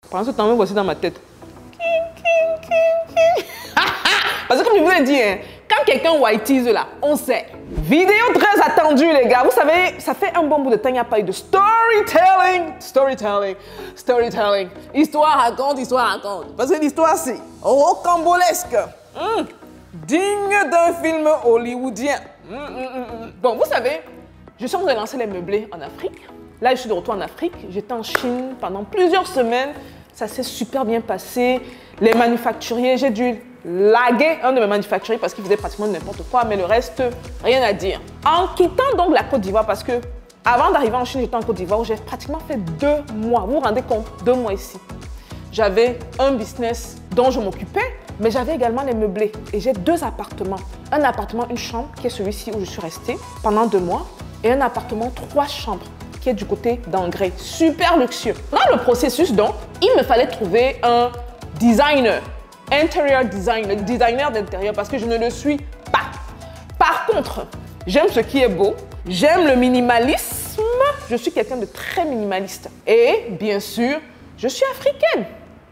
Pendant ce temps, me voici dans ma tête. Parce que comme je vous l'ai dit, hein, quand quelqu'un whiteise là, on sait. Vidéo très attendue les gars. Vous savez, ça fait un bon bout de temps qu'il n'y a pas eu de storytelling. Storytelling. Histoire raconte. Parce que l'histoire c'est rocambolesque. Digne d'un film hollywoodien. Bon, vous savez, je suis en train de lancer les meublés en Afrique. Là, je suis de retour en Afrique. J'étais en Chine pendant plusieurs semaines. Ça s'est super bien passé. Les manufacturiers, j'ai dû laguer un de mes manufacturiers parce qu'il faisait pratiquement n'importe quoi, mais le reste, rien à dire. En quittant donc la Côte d'Ivoire, parce que avant d'arriver en Chine, j'étais en Côte d'Ivoire où j'ai pratiquement fait 2 mois. Vous vous rendez compte? 2 mois ici. J'avais un business dont je m'occupais, mais j'avais également les meublés. Et j'ai 2 appartements. Un appartement, une chambre, qui est celui-ci où je suis restée pendant 2 mois, et un appartement, 3 chambres, qui est du côté d'Angré. Super luxueux. Dans le processus, donc, il me fallait trouver un designer, interior designer, designer d'intérieur, parce que je ne le suis pas. Par contre, j'aime ce qui est beau, j'aime le minimalisme, je suis quelqu'un de très minimaliste. Et bien sûr, je suis africaine.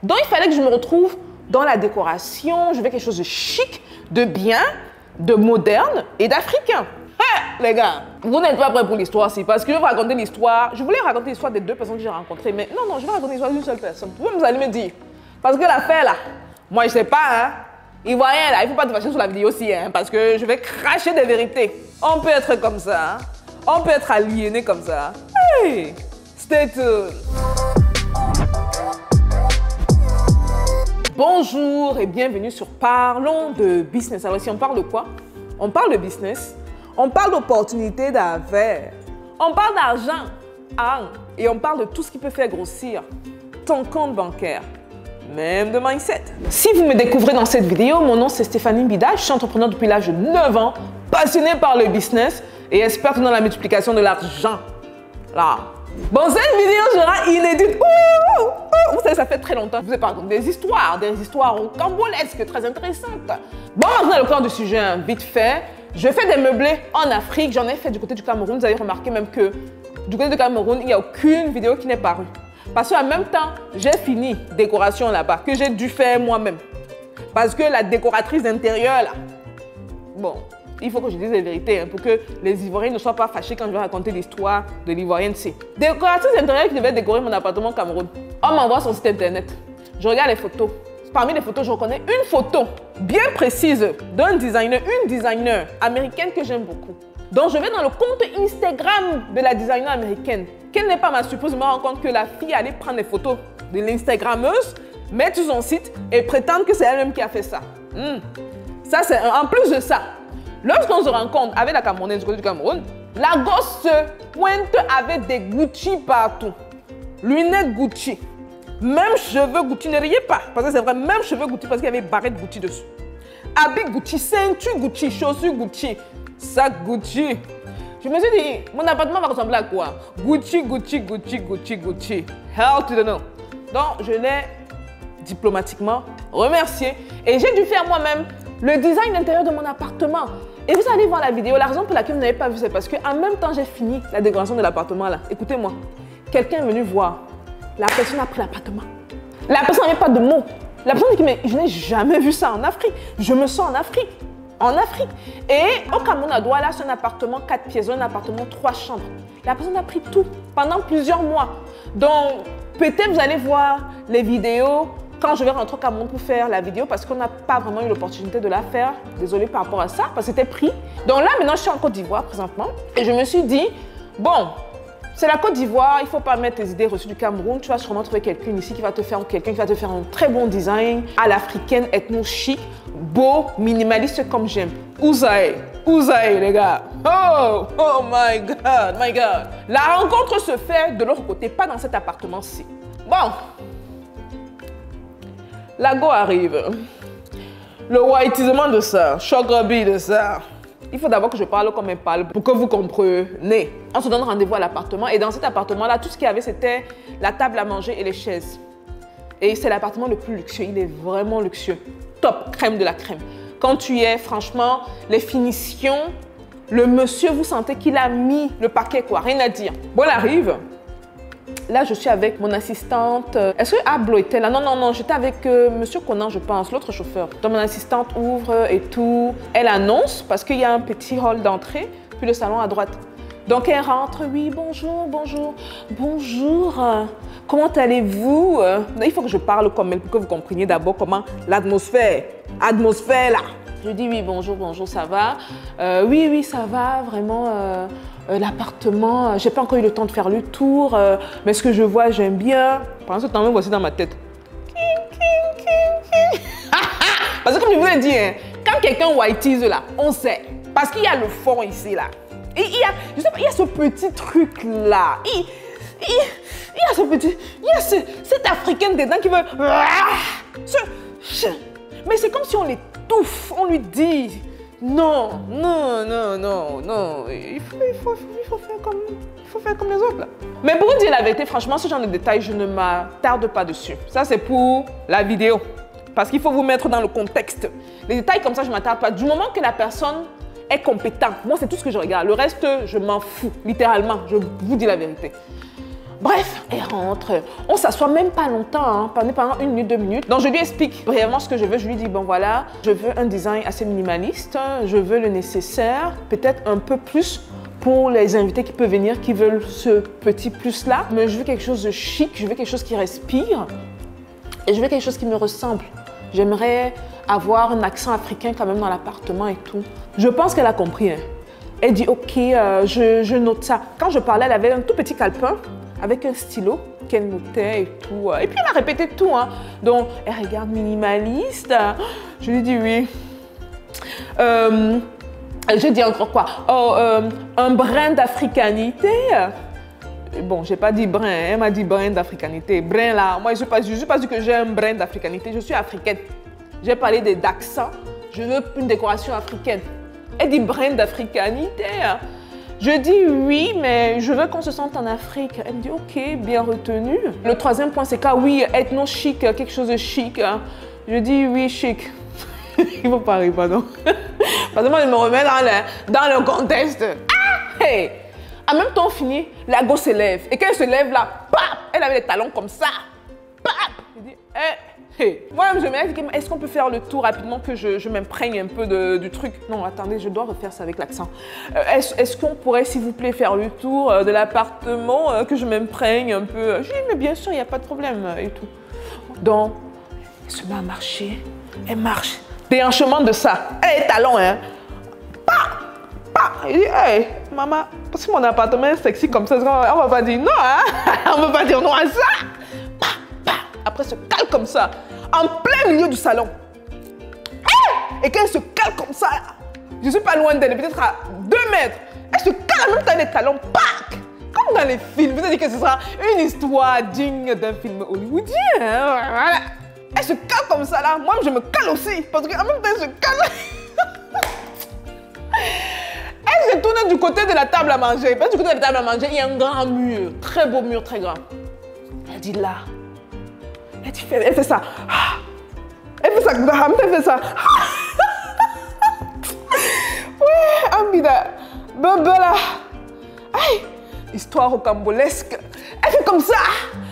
Donc, il fallait que je me retrouve dans la décoration, je veux quelque chose de chic, de bien, de moderne et d'africain. Les gars, vous n'êtes pas prêts pour l'histoire, si, parce que je vais vous raconter l'histoire. Je voulais raconter l'histoire des 2 personnes que j'ai rencontrées, mais non, je vais raconter l'histoire d'une seule personne. Vous allez me dire, parce que l'affaire là, moi je sais pas, hein, Ivoirien là, il faut pas te fâcher sur la vidéo aussi, hein, parce que je vais cracher des vérités. On peut être comme ça, hein? On peut être aliéné comme ça. Hey, stay tuned. Bonjour et bienvenue sur Parlons de business. Alors ici on parle de quoi? On parle de business. On parle d'opportunités d'affaires, on parle d'argent, et on parle de tout ce qui peut faire grossir ton compte bancaire, même de mindset. Si vous me découvrez dans cette vidéo, mon nom c'est Stéphanie Mbida, je suis entrepreneur depuis l'âge de 9 ans, passionnée par le business et experte dans la multiplication de l'argent. Là. Bon, cette vidéo sera inédite. Vous savez, ça fait très longtemps que je vous ai parlé des histoires rocambolesques, très intéressantes. Bon, maintenant, dans le cœur du sujet, hein, vite fait. Je fais des meublés en Afrique, j'en ai fait du côté du Cameroun. Vous avez remarqué même que du côté du Cameroun, il n'y a aucune vidéo qui n'est parue. Parce qu'en même temps, j'ai fini décoration là-bas, que j'ai dû faire moi-même. Parce que la décoratrice d'intérieur, là, bon, il faut que je dise la vérité hein, pour que les Ivoiriens ne soient pas fâchés quand je vais raconter l'histoire de l'Ivoirienne. Décoratrice d'intérieur qui devait décorer mon appartement au Cameroun. On m'envoie son site internet. Je regarde les photos. Parmi les photos, je reconnais une photo bien précise d'un designer, une designer américaine que j'aime beaucoup. Donc, je vais dans le compte Instagram de la designer américaine. Quelle n'est pas ma surprise, je me rends compte que la fille allait prendre les photos de l'Instagrammeuse, mettre sur son site et prétendre que c'est elle-même qui a fait ça. Ça, c'est en plus de ça. Lorsqu'on se rencontre avec la Camerounaise du côté du Cameroun, la gosse se pointe avec des Gucci partout. Lunettes Gucci. Même cheveux Gucci, ne riez pas, parce que c'est vrai, même cheveux Gucci, parce qu'il y avait barrette Gucci dessus. Habit Gucci, ceinture Gucci, chaussures Gucci, sac Gucci. Je me suis dit, mon appartement va ressembler à quoi? Gucci. Hell to the no. Donc, je l'ai diplomatiquement remercié et j'ai dû faire moi-même le design d'intérieur de mon appartement. Et vous allez voir la vidéo, la raison pour laquelle vous n'avez pas vu, c'est parce qu'en même temps, j'ai fini la décoration de l'appartement là. Écoutez-moi, quelqu'un est venu voir. La personne a pris l'appartement. La personne n'avait pas de mots. La personne dit que mais je n'ai jamais vu ça en Afrique. Je me sens en Afrique. En Afrique. Et au Cameroun, à Douala, c'est un appartement 4 pièces, un appartement 3 chambres. La personne a pris tout pendant plusieurs mois. Donc, peut-être vous allez voir les vidéos quand je vais rentrer au Cameroun pour faire la vidéo parce qu'on n'a pas vraiment eu l'opportunité de la faire. Désolée par rapport à ça, parce que c'était pris. Donc là, maintenant, je suis en Côte d'Ivoire présentement. Et je me suis dit, bon, c'est la Côte d'Ivoire, il ne faut pas mettre tes idées reçues du Cameroun. Tu vas sûrement trouver quelqu'un ici qui va te faire un très bon design à l'africaine, ethno-chic, beau, minimaliste comme j'aime. Ouzaï, les gars. Oh my God. La rencontre se fait de l'autre côté, pas dans cet appartement-ci. Bon, la go arrive. Le whiteisement de ça, chocobi de ça. Il faut d'abord que je parle comme elle parle pour que vous compreniez. On se donne rendez-vous à l'appartement et dans cet appartement-là, tout ce qu'il y avait, c'était la table à manger et les chaises. Et c'est l'appartement le plus luxueux, il est vraiment luxueux. Top, crème de la crème. Quand tu y es, franchement, les finitions, le monsieur, vous sentez qu'il a mis le paquet, quoi, rien à dire. Bon, elle arrive. Là, je suis avec mon assistante. Est-ce que Ablo était là? Non, non, non, j'étais avec Monsieur Conan, je pense, l'autre chauffeur. Donc, mon assistante ouvre et tout. Elle annonce parce qu'il y a un petit hall d'entrée, puis le salon à droite. Donc, elle rentre. Oui, bonjour, bonjour, bonjour. Comment allez-vous? Il faut que je parle comme elle pour que vous compreniez d'abord comment l'atmosphère. Atmosphère, là. Je dis oui, bonjour, bonjour, ça va? Oui, oui, ça va, vraiment. L'appartement, j'ai pas encore eu le temps de faire le tour, mais ce que je vois, j'aime bien. Pendant ce temps, me voici dans ma tête. Parce que comme je vous l'ai dit, hein, quand quelqu'un whiteise là, on sait. Parce qu'il y a le fond ici là. Et il y a, je sais pas, il y a ce petit truc là. Il y a ce petit, il y a cette africaine dedans qui veut. Mais c'est comme si on l'étouffe, on lui dit. Non, non, non, non, non, il faut faire comme les autres là. Mais pour vous dire la vérité, franchement, ce genre de détails, je ne m'attarde pas dessus. Ça, c'est pour la vidéo. Parce qu'il faut vous mettre dans le contexte. Les détails comme ça, je ne m'attarde pas. Du moment que la personne est compétente, moi, c'est tout ce que je regarde. Le reste, je m'en fous, littéralement. Je vous dis la vérité. Bref, elle rentre. On s'assoit même pas longtemps, hein, pendant 1 minute, 2 minutes. Donc, je lui explique brièvement ce que je veux. Je lui dis, bon voilà, je veux un design assez minimaliste. Je veux le nécessaire, peut-être un peu plus pour les invités qui peuvent venir, qui veulent ce petit plus-là. Mais je veux quelque chose de chic, je veux quelque chose qui respire. Et je veux quelque chose qui me ressemble. J'aimerais avoir un accent africain quand même dans l'appartement et tout. Je pense qu'elle a compris. Hein. Elle dit, ok, je note ça. Quand je parlais, elle avait un tout petit calepin avec un stylo qu'elle notait et tout. Et puis elle a répété tout. Hein. Donc, elle regarde minimaliste. Je lui dis oui. Je dis encore quoi? Oh, un brin d'africanité. Bon, je n'ai pas dit brin, elle m'a dit brin d'africanité. Brin là, moi je ne suis pas dit que j'ai un brin d'africanité, je suis africaine. J'ai parlé d'accent, je veux une décoration africaine. Elle dit brin d'africanité. Je dis oui, mais je veux qu'on se sente en Afrique. Elle me dit ok, bien retenu. Le 3e point, c'est qu'à oui, ethno-chic, quelque chose de chic. Je dis oui, chic. Il ne faut pas rire, pardon. Parce que moi, je me remets dans le contexte. Ah, hey! En même temps, on finit, la go se lève. Et quand elle se lève là, pap, elle avait les talons comme ça. Pap! Je dis, hey. Moi-même, je me dis, est-ce qu'on peut faire le tour rapidement que je m'imprègne un peu du truc? Non, attendez, je dois refaire ça avec l'accent. Est-ce qu'on pourrait, s'il vous plaît, faire le tour de l'appartement, que je m'imprègne un peu? Je dis, mais bien sûr, il n'y a pas de problème et tout. Donc, elle se met à marcher. Elle marche. Déhanchement de ça. Elle a les talons, hein. Il dit, hey, maman, parce que mon appartement est sexy comme ça, on va pas dire non, hein? On va pas dire non à ça. Après, elle se cale comme ça, en plein milieu du salon. Et quand elle se cale comme ça, je suis pas loin d'elle, peut-être à 2 mètres. Elle se cale en même temps les talons, comme dans les films. Vous avez dit que ce sera une histoire digne d'un film hollywoodien. Hein? Voilà. Elle se cale comme ça là, moi je me cale aussi, parce qu'en même temps elle se cale. Elle se tourne du côté de la table à manger. Parce que du côté de la table à manger, il y a un grand mur. Très beau mur, très grand. Elle dit là. Elle fait ça. Elle fait ça. Elle fait ça. Ouais, Ambida. Bebela. Aïe. Histoire rocambolesque. Elle fait comme ça.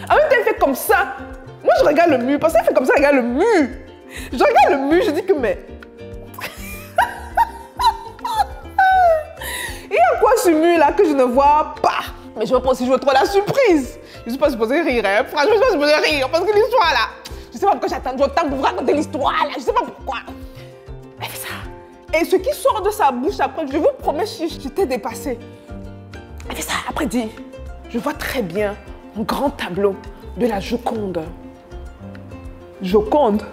En même temps, elle fait comme ça. Moi, je regarde le mur. Parce qu'elle fait comme ça, elle regarde le mur. Je regarde le mur, je dis que mais... Il y a quoi ce mur là que je ne vois pas? Mais je ne sais pas si je veux trop la surprise. Je ne suis pas supposée rire, hein. Franchement, je ne suis pas supposée rire parce que l'histoire là, je ne sais pas pourquoi j'attends autant pour vous raconter l'histoire là, je ne sais pas pourquoi. Elle fait ça. Et ce qui sort de sa bouche après, je vous promets, j'étais dépassée. Elle fait ça, après dit, je vois très bien un grand tableau de la Joconde. Joconde?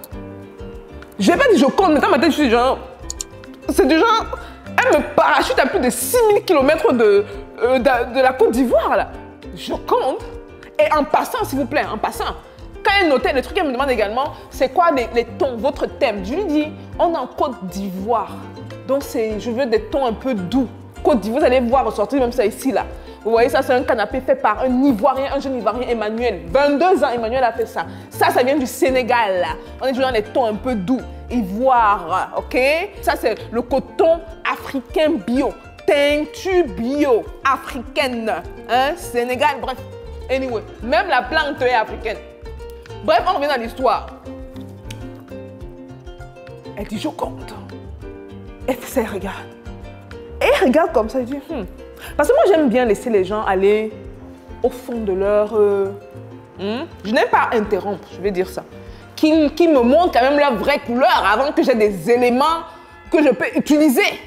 Je n'ai pas dit Joconde, mais dans ma tête, je suis genre, c'est du genre... Elle me parachute à plus de 6000 km de la Côte d'Ivoire, là. Je compte. Et en passant, s'il vous plaît, en passant, quand elle notait le truc, elle me demande également, c'est quoi les tons, votre thème? Je lui dis, on est en Côte d'Ivoire. Donc, je veux des tons un peu doux. Côte d'Ivoire, vous allez voir ressortir même ça ici, là. Vous voyez, ça, c'est un canapé fait par un Ivoirien, un jeune Ivoirien, Emmanuel. 22 ans, Emmanuel a fait ça. Ça vient du Sénégal, là. On est toujours dans les tons un peu doux. Ivoire, ok? Ça, c'est le coton africain bio. Teinture bio, africaine. Hein? Sénégal, bref. Anyway, même la plante est africaine. Bref, on revient dans l'histoire. Elle dit, je compte. Et ça, elle regarde. Et elle regarde comme ça, elle dit, Parce que moi, j'aime bien laisser les gens aller au fond de leur... Je n'aime pas interrompre, je vais dire ça. Qui me montrent quand même leur vraie couleur avant que j'ai des éléments que je peux utiliser.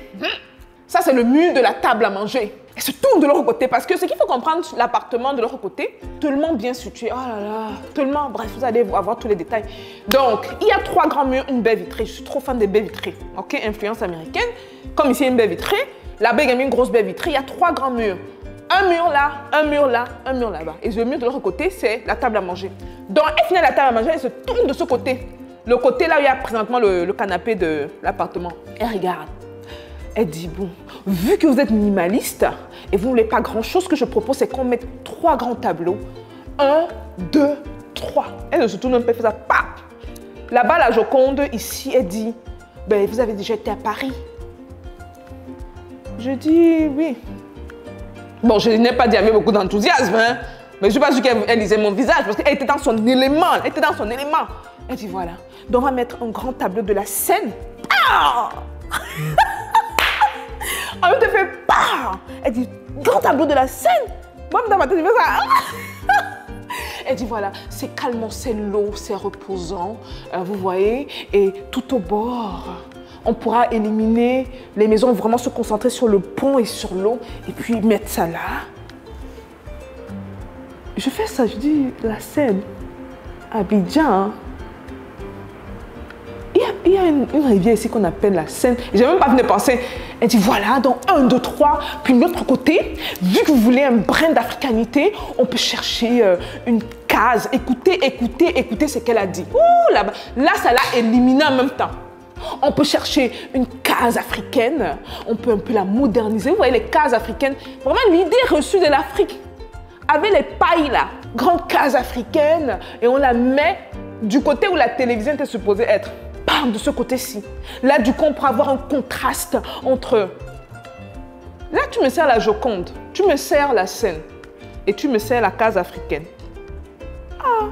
Ça, c'est le mur de la table à manger. Elle se tourne de l'autre côté parce que ce qu'il faut comprendre, l'appartement de l'autre côté, tellement bien situé. Oh là là, tellement, bref, vous allez avoir tous les détails. Donc, il y a 3 grands murs, une baie vitrée. Je suis trop fan des baies vitrées. Ok, influence américaine. Comme ici, il y a une baie vitrée. Là-bas, il y a une grosse baie vitrée. Il y a 3 grands murs. Un mur là, un mur là, un mur là-bas. Et le mur de l'autre côté, c'est la table à manger. Donc, elle finit la table à manger, elle se tourne de ce côté. Le côté là où il y a présentement le canapé de l'appartement. Elle regarde. Elle dit, bon, vu que vous êtes minimaliste et vous ne voulez pas grand-chose, ce que je propose, c'est qu'on mette 3 grands tableaux. 1, 2, 3. Elle se tourne un peu, elle fait ça, paf. Là-bas, la Joconde, ici, elle dit, ben, vous avez déjà été à Paris? Je dis, oui. Bon, je n'ai pas dit avec beaucoup d'enthousiasme, hein, mais je ne suis pas sûre qu'elle lisait mon visage parce qu'elle était dans son élément. Elle était dans son élément. Elle dit, voilà, donc on va mettre un grand tableau de la Seine. Ah! Elle te fait pas. Elle dit, grand tableau de la Seine. Moi, dans ma tête, je fais ça. Elle dit, voilà, c'est calmant, c'est l'eau, c'est reposant, vous voyez, et tout au bord, on pourra éliminer les maisons, vraiment se concentrer sur le pont et sur l'eau, et puis mettre ça là. Je fais ça, je dis, la Seine, Abidjan, hein. Il y a une rivière ici qu'on appelle la Seine. J'ai même pas venu penser. Elle dit voilà, donc 1, 2, 3. Puis de l'autre côté, vu que vous voulez un brin d'africanité, on peut chercher une case. Écoutez ce qu'elle a dit. Ouh, là-bas. Là, ça l'a éliminé en même temps. On peut chercher une case africaine. On peut un peu la moderniser. Vous voyez les cases africaines. Vraiment l'idée reçue de l'Afrique. Avec les pailles là. Grande case africaine. Et on la met du côté où la télévision était supposée être. Bam, de ce côté-ci. Là, du coup, on pourra avoir un contraste entre... Là, tu me sers la Joconde, tu me sers la Seine et tu me sers la case africaine. Ah!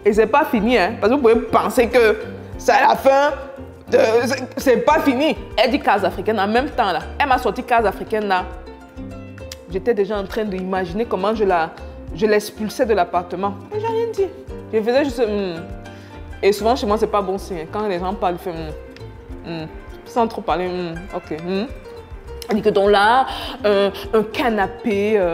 Et c'est pas fini, hein, parce que vous pouvez penser que c'est à la fin, c'est pas fini. Elle dit case africaine en même temps, là. Elle m'a sorti case africaine, là. J'étais déjà en train d'imaginer comment je l'expulsais de l'appartement. Mais j'ai rien dit. Je faisais juste... Et souvent, chez moi, c'est pas bon signe. Quand les gens parlent, ils font sans trop parler, ok. Elle dit que donc là, un canapé,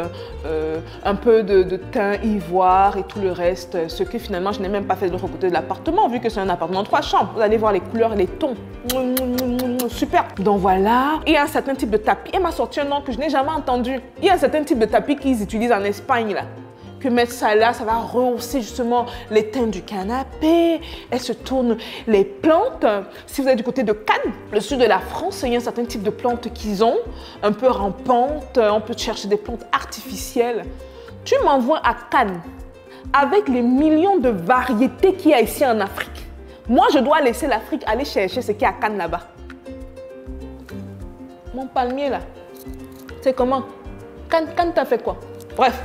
un peu de teint ivoire et tout le reste, ce que finalement, je n'ai même pas fait de l'autre côté de l'appartement, vu que c'est un appartement de 3 chambres. Vous allez voir les couleurs et les tons. Super. Donc voilà, il y a un certain type de tapis. Elle m'a sorti un nom que je n'ai jamais entendu. Il y a un certain type de tapis qu'ils utilisent en Espagne, là. Que mettre ça là, ça va rehausser justement les teintes du canapé. Elle se tourne les plantes. Si vous êtes du côté de Cannes, le sud de la France, il y a un certain type de plantes qu'ils ont, un peu rampantes. On peut chercher des plantes artificielles. Tu m'envoies à Cannes avec les millions de variétés qu'il y a ici en Afrique. Moi, je dois laisser l'Afrique aller chercher ce qu'il y a à Cannes là-bas. Mon palmier là, c'est comment? Cannes t'as fait quoi? Bref.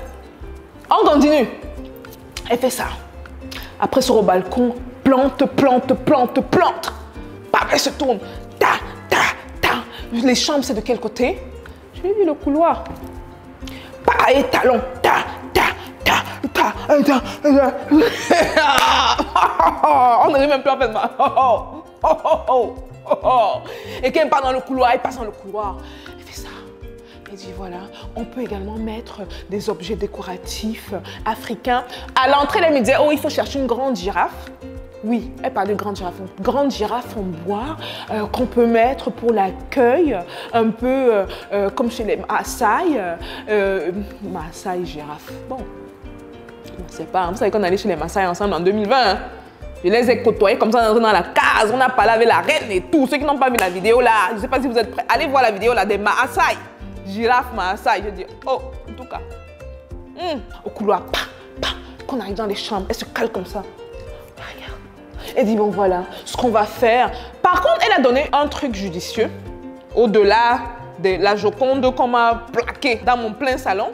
On continue. Elle fait ça. Après, sur au balcon, plante. Elle se tourne. Ta. Les chambres, c'est de quel côté? Je lui ai dit le couloir. Et talon. On n'arrive même plus à faire ça. Et quand elle part dans le couloir, elle passe dans le couloir. Elle fait ça. Elle dit voilà, on peut également mettre des objets décoratifs africains. À l'entrée, elle me disait oh, il faut chercher une grande girafe. Oui, elle parle de grande girafe en bois qu'on peut mettre pour l'accueil, un peu comme chez les Maasai. Maasai girafe. Bon, je ne sais pas, vous savez qu'on allait chez les Maasai ensemble en 2020. Hein? Je les ai côtoyés comme ça dans la case, on a parlé avec la reine et tout. Ceux qui n'ont pas vu la vidéo là, je ne sais pas si vous êtes prêts, allez voir la vidéo là des Maasai. Girafe Maasai, je dis, oh, en tout cas, au couloir, qu'on arrive dans les chambres, elle se cale comme ça. Regarde. Elle dit, bon voilà, ce qu'on va faire. Par contre, elle a donné un truc judicieux, au-delà de la Joconde qu'on m'a plaqué dans mon plein salon.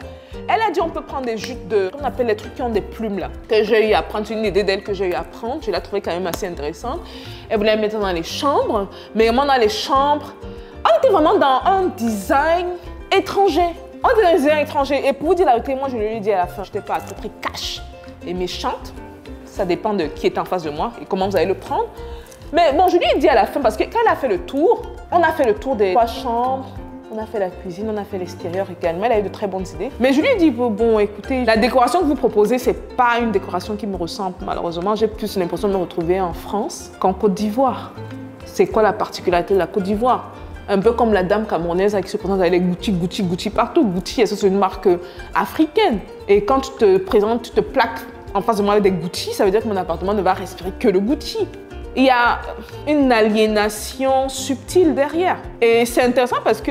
Elle a dit on peut prendre des jutes de, on appelle les trucs qui ont des plumes là, que j'ai eu à prendre, c'est une idée d'elle que j'ai eu à prendre, je l'ai trouvée quand même assez intéressante. Elle voulait mettre dans les chambres, mais vraiment dans les chambres, on était vraiment dans un design étranger. On était dans un design étranger et pour vous dire la vérité, moi je lui ai dit à la fin, je n'étais pas à tout prix cash et méchante, ça dépend de qui est en face de moi et comment vous allez le prendre. Mais bon, je lui ai dit à la fin parce que quand elle a fait le tour, on a fait le tour des 3 chambres. On a fait la cuisine, on a fait l'extérieur également. Elle a eu de très bonnes idées. Mais je lui ai dit, bon, écoutez, la décoration que vous proposez, c'est pas une décoration qui me ressemble. Malheureusement, j'ai plus l'impression de me retrouver en France qu'en Côte d'Ivoire. C'est quoi la particularité de la Côte d'Ivoire? Un peu comme la dame camerounaise qui se présente avec les Gucci partout. Gucci, c'est une marque africaine. Et quand tu te présentes, tu te plaques en face de moi avec des Gucci, ça veut dire que mon appartement ne va respirer que le Gucci. Il y a une aliénation subtile derrière. Et c'est intéressant parce que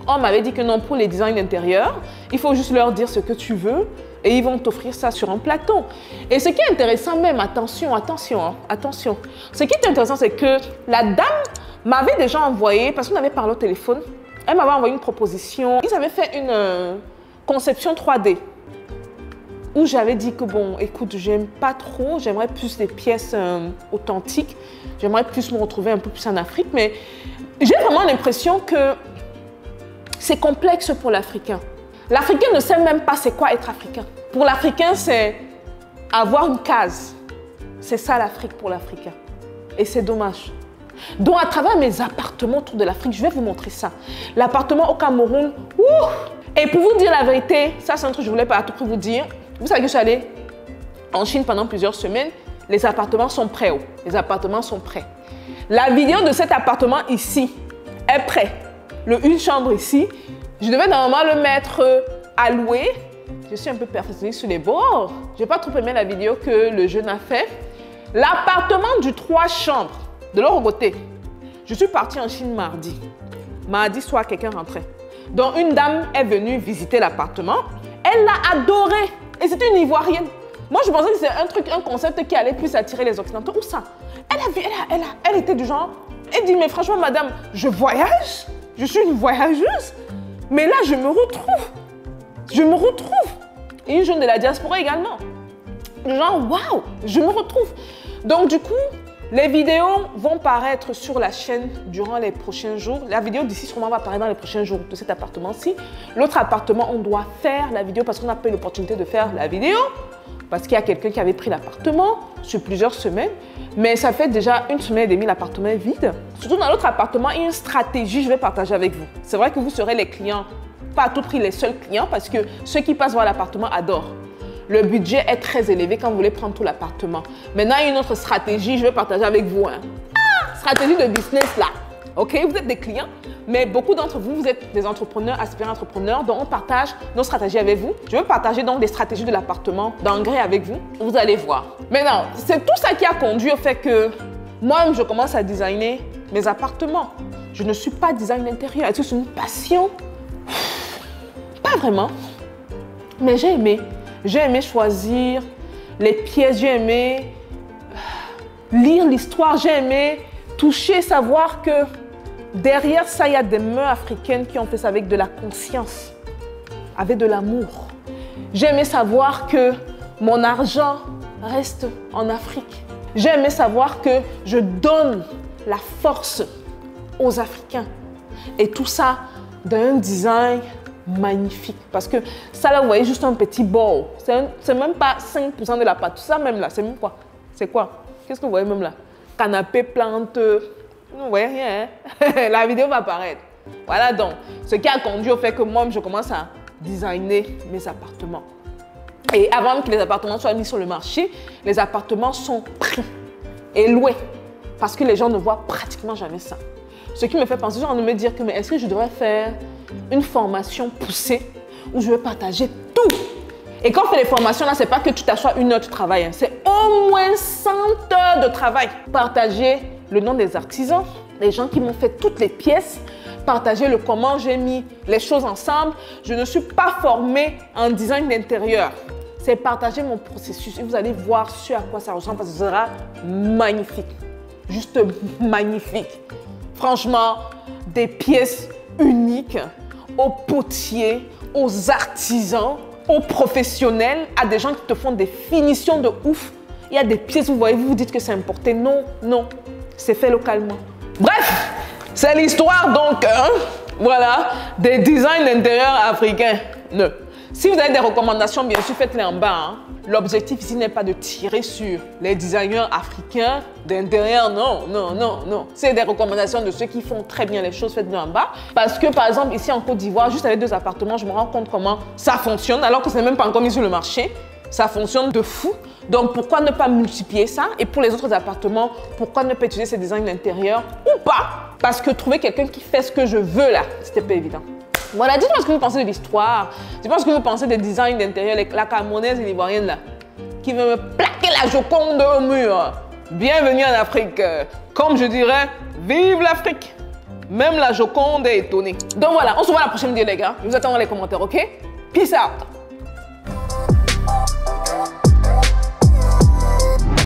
on m'avait dit que non, pour les designs d'intérieur, il faut juste leur dire ce que tu veux et ils vont t'offrir ça sur un plateau. Et ce qui est intéressant même, attention. Ce qui est intéressant, c'est que la dame m'avait déjà envoyé, parce qu'on avait parlé au téléphone, elle m'avait envoyé une proposition. Ils avaient fait une conception 3D où j'avais dit que bon, écoute, j'aime pas trop, j'aimerais plus des pièces authentiques, j'aimerais plus me retrouver un peu plus en Afrique, mais j'ai vraiment l'impression que c'est complexe pour l'Africain. L'Africain ne sait même pas c'est quoi être Africain. Pour l'Africain, c'est avoir une case. C'est ça l'Afrique pour l'Africain. Et c'est dommage. Donc, à travers mes appartements autour de l'Afrique, je vais vous montrer ça. L'appartement au Cameroun, et pour vous dire la vérité, ça c'est un truc que je voulais pas à tout prix vous dire. Vous savez que je suis allée en Chine pendant plusieurs semaines. Les appartements sont prêts. Les appartements sont prêts. La vidéo de cet appartement ici est prête. Une chambre ici, je devais normalement le mettre à louer. Je suis un peu perfectionniste sur les bords. Je n'ai pas trop aimé la vidéo que le jeune a fait. L'appartement du 3 chambres, de l'autre côté. Je suis partie en Chine mardi. Mardi soir, quelqu'un rentrait. Donc, une dame est venue visiter l'appartement. Elle l'a adoré. Et c'était une Ivoirienne. Moi, je pensais que c'était un concept qui allait plus attirer les Occidentaux. Où ça? Elle était du genre... Elle dit, mais franchement, madame, je voyage. Je suis une voyageuse, mais là, je me retrouve. Et une jeune de la diaspora également. Genre, waouh, je me retrouve. Donc, du coup, les vidéos vont paraître sur la chaîne durant les prochains jours. La vidéo d'ici, sûrement, va apparaître dans les prochains jours de cet appartement-ci. L'autre appartement, on doit faire la vidéo parce qu'on n'a pas eu l'opportunité de faire la vidéo. Parce qu'il y a quelqu'un qui avait pris l'appartement sur plusieurs semaines. Mais ça fait déjà 1 semaine et demie, l'appartement est vide. Surtout dans l'autre appartement, il y a une stratégie que je vais partager avec vous. C'est vrai que vous serez les clients, pas à tout prix les seuls clients, parce que ceux qui passent voir l'appartement adorent. Le budget est très élevé quand vous voulez prendre tout l'appartement. Maintenant, il y a une autre stratégie, je vais partager avec vous. Stratégie de business là. Ok, vous êtes des clients, mais beaucoup d'entre vous, vous êtes des entrepreneurs, aspirants entrepreneurs, donc on partage nos stratégies avec vous. Je vais partager donc des stratégies de l'appartement d'engrais avec vous. Vous allez voir. Maintenant, c'est tout ça qui a conduit au fait que moi, je commence à designer mes appartements. Je ne suis pas design d'intérieur. Est-ce que c'est une passion? Pas vraiment. Mais j'ai aimé. J'ai aimé choisir les pièces, j'ai aimé lire l'histoire, j'ai aimé toucher, savoir que derrière ça, il y a des mains africaines qui ont fait ça avec de la conscience, avec de l'amour. J'ai aimé savoir que mon argent reste en Afrique. J'ai aimé savoir que je donne la force aux Africains. Et tout ça d'un design magnifique. Parce que ça, là, vous voyez juste un petit bowl. C'est même pas 5% de la pâte. Tout ça, même là, c'est même quoi? C'est quoi? Qu'est-ce que vous voyez même là? Canapé, plante. Vous ne voyez rien, hein? La vidéo va apparaître. Voilà donc. Ce qui a conduit au fait que moi, je commence à designer mes appartements. Et avant que les appartements soient mis sur le marché, les appartements sont pris et loués. Parce que les gens ne voient pratiquement jamais ça. Ce qui me fait penser, genre de me dire que est-ce que je devrais faire une formation poussée où je vais partager tout. Et quand on fait les formations, là, c'est pas que tu t'assois 1 heure, tu travailles. Hein. C'est au moins 100 heures de travail. Partager le nom des artisans, les gens qui m'ont fait toutes les pièces, partager le comment j'ai mis les choses ensemble. Je ne suis pas formée en design d'intérieur. C'est partager mon processus et vous allez voir ce à quoi ça ressemble parce que ce sera magnifique. Juste magnifique. Franchement, des pièces uniques. aux potiers, aux artisans, aux professionnels, à des gens qui te font des finitions de ouf. Il y a des pièces, vous voyez, vous vous dites que c'est importé. Non, non, c'est fait localement. Bref, c'est l'histoire donc, voilà, des designs d'intérieur africains. Non. Si vous avez des recommandations, bien sûr, faites-les en bas. Hein. L'objectif ici n'est pas de tirer sur les designers africains d'intérieur, non, non, non, non. C'est des recommandations de ceux qui font très bien les choses, faites-les en bas. Parce que, par exemple, ici en Côte d'Ivoire, juste avec 2 appartements, je me rends compte comment ça fonctionne, alors que ce n'est même pas encore mis sur le marché. Ça fonctionne de fou. Donc, pourquoi ne pas multiplier ça? Et pour les autres appartements, pourquoi ne pas utiliser ces designs d'intérieur ou pas? Parce que trouver quelqu'un qui fait ce que je veux là, c'était pas évident. Voilà, dites-moi ce que vous pensez de l'histoire. Dites-moi ce que vous pensez des designs d'intérieur, la Camerounaise et l'Ivoirienne là, qui veut me plaquer la Joconde au mur. Bienvenue en Afrique. Comme je dirais, vive l'Afrique. Même la Joconde est étonnée. Donc voilà, on se voit la prochaine vidéo les gars. Je vous attends dans les commentaires, ok? Peace out.